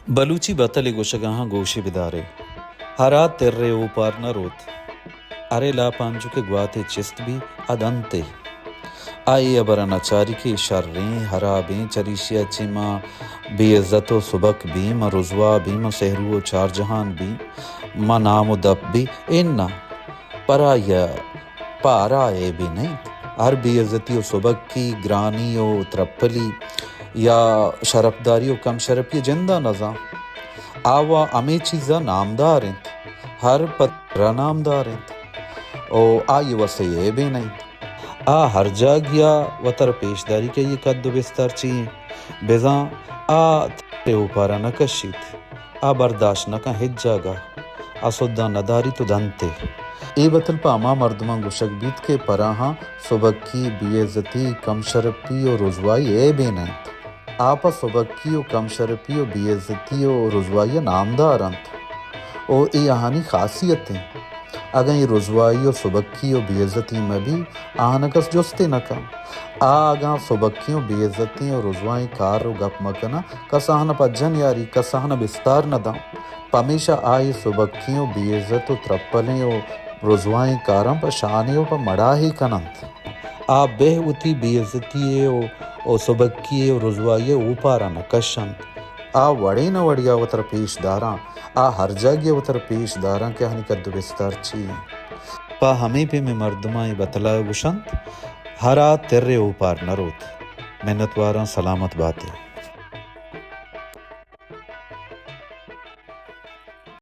بلوچی بطل گوشگاہاں گوشی بدارے ہرا ترے اوپار نہ روت ارے لا پانجو کے گواتے چست بھی ادنتے آئی ابرا نچاری کے شریں حرابیں چریشیا چما بے عزت و سبک بھی ما رضوا بھی ما سہرو و چار جہان بھی ما نام و دب بھی اننا پرا یا پارا اے بھی نہیں ہر بے عزتی و سبک کی گرانی و ترپلی یا شرفداری و کم شرفی جندہ نظام آوا ہمیں چیزا نامدار ہیں ہر پترہ نامدار ہیں او آئی وسے اے بھی نہیں ہر جا گیا و تر پیشداری کے یہ قد و بستر چیئیں بیزاں ترے اوپارا نہ کشید برداشت نہ کن ہج جاگا سدہ نداری تو دنتے اے بطل پا اما مردمان گوشک بیت کے پراہاں سبکی بے عزتی کم شرفی و رضوائی اے بے نہیں آپا سبکی و کم شرفی و بے عزتی و رضوائی نامدار انت او ای آہانی خاصیت ہیں اگر یہ رضوائی و سبکی و بے عزتی میں بھی آہنکس جستے نہ کم آگاں سبکی و بے عزتی و رضوائی کار و گپ مکنا کس آہنا پجن یاری کس آہنا بستار نہ داں پمیشہ آئی سبکی و بے عزت و ترپلیں و رضوائی کاراں پا شانی و پا مڑاہی کنند بے اتی بے عزتی و سبکی و رضوائی اوپارا نہ کشند وڑے نہ وڑیا و تر پیش داراں ہر جاگیا و تر پیش داراں کہ ہنی کد بستار چیئے پا ہمیں پہ میں مردمائی بطلا گشند ہرا ترے اوپار نہ روت محنت واراں سلامت باتے